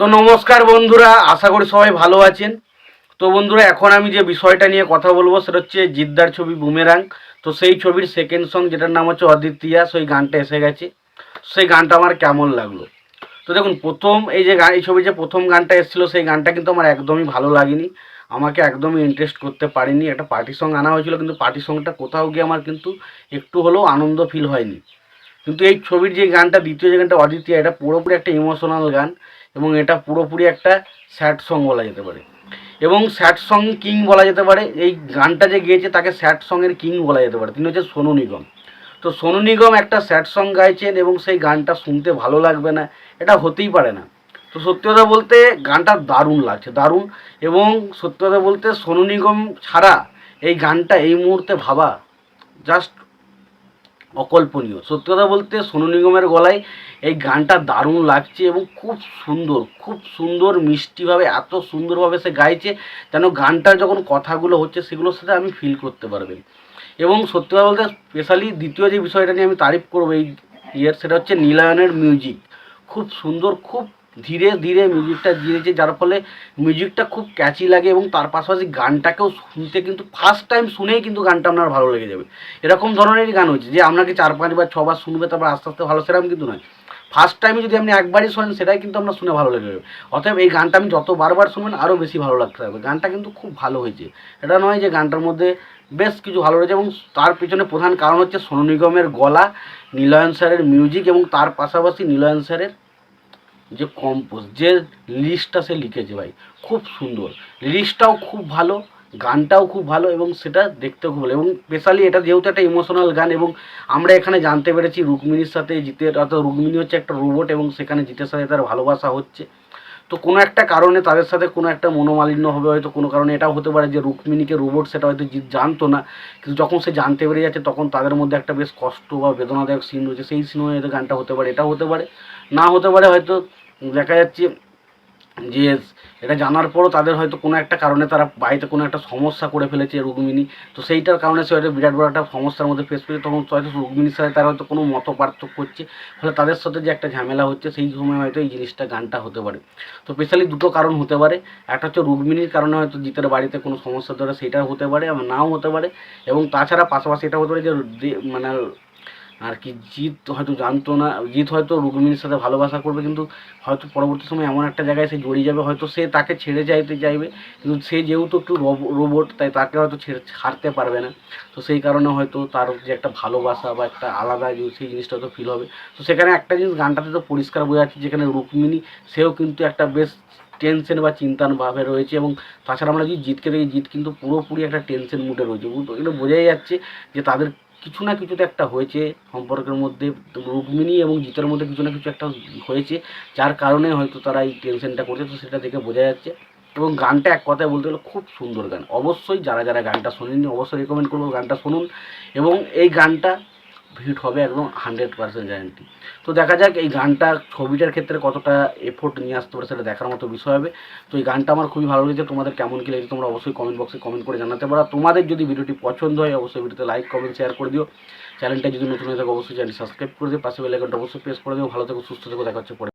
তো নমস্কার বন্ধুরা, আশা করি সবাই ভালো আছেন। তো বন্ধুরা, এখন আমি যে বিষয়টা নিয়ে কথা বলবো সেটা হচ্ছে জিদ্দার ছবি বুমেরাং। তো সেই ছবির সেকেন্ড সং যেটার নাম হচ্ছে অদ্বিতীয়া, সেই গানটা এসে গেছে। সেই গানটা আমার কেমন লাগলো? তো দেখুন, প্রথম এই যে এই ছবির যে প্রথম গানটা এসেছিলো সেই গানটা কিন্তু আমার একদমই ভালো লাগেনি, আমাকে একদমই ইন্টারেস্ট করতে পারিনি। একটা পার্টি সং আনা হয়েছিল, কিন্তু পার্টি সংটা কোথাও গিয়ে আমার কিন্তু একটু হলেও আনন্দ ফিল হয়নি। কিন্তু এই ছবির যে গানটা, দ্বিতীয় যে গানটা অদ্বিতীয়, এটা পুরোপুরি একটা ইমোশনাল গান এবং এটা পুরোপুরি একটা স্যাড সং বলা যেতে পারে এবং স্যাড সং কিং বলা যেতে পারে। এই গানটা যে গেয়েছে তাকে স্যাড সঙের কিং বলা যেতে পারে, তিনি হচ্ছে সোনু নিগম। তো সোনু নিগম একটা স্যাড সং গাইছেন এবং সেই গানটা শুনতে ভালো লাগবে না, এটা হতেই পারে না। তো সত্যি কথা বলতে গানটা দারুণ লাগছে, দারুণ। এবং সত্যি কথা বলতে সোনু নিগম ছাড়া এই গানটা এই মুহূর্তে ভাবা জাস্ট অকল্পনীয়। সত্যি কথা বলতে সোনু নিগমের গলায় এই গানটা দারুণ লাগছে এবং খুব সুন্দর, খুব সুন্দর মিষ্টিভাবে, এত সুন্দরভাবে সে গাইছে যেন গানটার যখন কথাগুলো হচ্ছে সেগুলোর সাথে আমি ফিল করতে পারবেন। এবং সত্যি কথা বলতে স্পেশালি দ্বিতীয় যে বিষয়টা নিয়ে আমি তারিফ করবো এই সেটা হচ্ছে নীলায়নের মিউজিক। খুব সুন্দর, খুব ধীরে ধীরে মিউজিকটা দিয়েছে, যার ফলে মিউজিকটা খুব ক্যাচি লাগে এবং তার পাশাপাশি গানটাকেও শুনতে কিন্তু ফার্স্ট টাইম শুনেই কিন্তু গানটা আপনার ভালো লেগে যাবে। এরকম ধরনেরই গান হচ্ছে যে আপনাকে 4-5 বার 6 বার শুনবে তারপর আস্তে আস্তে ভালো, সেরকম কিন্তু নয়। ফার্স্ট টাইমে যদি আপনি একবারই শোনেন সেটাই কিন্তু আপনার শুনে ভালো লেগে যাবে। অতএব এই গানটা আমি যত বারবার শুনবেন আরও বেশি ভালো লাগতে থাকবে। গানটা কিন্তু খুব ভালো হয়েছে, এটা নয় যে গানটার মধ্যে বেশ কিছু ভালো রয়েছে এবং তার পিছনে প্রধান কারণ হচ্ছে সোনু নিগমের গলা, নীলায়ন স্যারের মিউজিক এবং তার পাশাপাশি নীলায়ন স্যারের যে কম্পোজ, যে লিরিক্সটা সে লিখেছে ভাই, খুব সুন্দর। লিরিক্সটাও খুব ভালো, গানটাও খুব ভালো এবং সেটা দেখতেও খুব ভালো। এবং স্পেশালি এটা যেহেতু একটা ইমোশনাল গান এবং আমরা এখানে জানতে পেরেছি রুক্মিণীর সাথে জিতের, অর্থাৎ রুক্মিণী হচ্ছে একটা রোবট এবং সেখানে জিতের সাথে তার ভালোবাসা হচ্ছে। তো কোনো একটা কারণে তাদের সাথে কোনো একটা মনোমালিন্য হবে, হয়তো কোনো কারণে এটাও হতে পারে যে রুক্মিণীকে রোবট সেটা হয়তো জিৎ জানতো না, কিন্তু যখন সে জানতে পেরে যাচ্ছে তখন তাদের মধ্যে একটা বেশ কষ্ট বা বেদনাদায়ক সিন রয়েছে, সেই সিন হয়তো গানটা হতে পারে। এটাও হতে পারে, না হতে পারে হয়তো দেখা যাচ্ছে যে এটা জানার পরও তাদের হয়তো কোনো একটা কারণে তারা বাড়িতে কোনো একটা সমস্যা করে ফেলেছে রুক্মিণী। তো সেইটার কারণে সে হয়তো বিরাট বড় একটা সমস্যার মধ্যে ফেস করছে, তখন হয়তো রুক্মিণীর সাথে তার হয়তো কোনো মত পার্থক্য হচ্ছে, ফলে তাদের সাথে যে একটা ঝামেলা হচ্ছে সেই সময় হয়তো এই জিনিসটা গানটা হতে পারে। তো স্পেশালি দুটো কারণ হতে পারে, একটা হচ্ছে রুক্মিণীর কারণে হয়তো জিতের বাড়িতে কোনো সমস্যা ধরে সেটাও হতে পারে, আবার নাও হতে পারে। এবং তাছাড়া পাশাপাশি এটা হতে পারে যে মানে আর কি জিৎ হয়তো জানতো না, জিৎ হয়তো রুক্মিণীর সাথে ভালোবাসা করবে কিন্তু হয়তো পরবর্তী সময় এমন একটা জায়গায় সে জড়িয়ে যাবে, হয়তো সে তাকে ছেড়ে যাইতে চাইবে কিন্তু সে যেহেতু একটু রোবট তাই তাকে হয়তো ছাড়তে পারবে না। তো সেই কারণে হয়তো তার যে একটা ভালোবাসা বা একটা আলাদা যে সেই জিনিসটা হয়তো ফিল হবে। তো সেখানে একটা জিনিস গানটাতে তো পরিষ্কার বোঝা যাচ্ছে, যেখানে রুক্মিণী সেও কিন্তু একটা বেশ টেনশন বা চিন্তার ভাবে রয়েছে এবং তাছাড়া আমরা যদি জিতকে দেখি, জিত কিন্তু পুরোপুরি একটা টেনশন মুডে রয়েছে। এগুলো বোঝাই যাচ্ছে যে তাদের কিছু না কিছু তো একটা হয়েছে সম্পর্কের মধ্যে, রুক্মিণী এবং জিতের মধ্যে কিছু না কিছু একটা হয়েছে, যার কারণে হয়তো তারা এই টেনশনটা করছে। তো সেটা দেখে বোঝা যাচ্ছে এবং গানটা এক কথায় বলতে গেলে খুব সুন্দর গান। অবশ্যই যারা যারা গানটা শোনেননি অবশ্যই রেকমেন্ড করবো গানটা শুনুন এবং এই গানটা হিট হবে একদম 100% গ্যারান্টি। তো দেখা যাক এই গানটা ছবিটার ক্ষেত্রে কতটা এফোর্ট নিয়ে আসতে পারে, সেটা দেখার মতো বিষয় হবে। তো এই গানটা আমার খুবই ভালো লেগেছে, তোমাদের কেমন কী লেগেছে তোমরা অবশ্যই কমেন্ট বক্সে কমেন্ট করে জানাতে পারো। তোমাদের যদি ভিডিওটি পছন্দ হয় অবশ্যই ভিডিওতে লাইক কমেন্ট শেয়ার করে দিও। চ্যানেলটা যদি নতুন হয়ে থাকে অবশ্যই চ্যানেল সাবস্ক্রাইব করে দিও, পাশে বেল আইকনটা অবশ্যই প্রেস করে দিও। ভালো থেকো, সুস্থ থেকো, দেখা হচ্ছে পরে।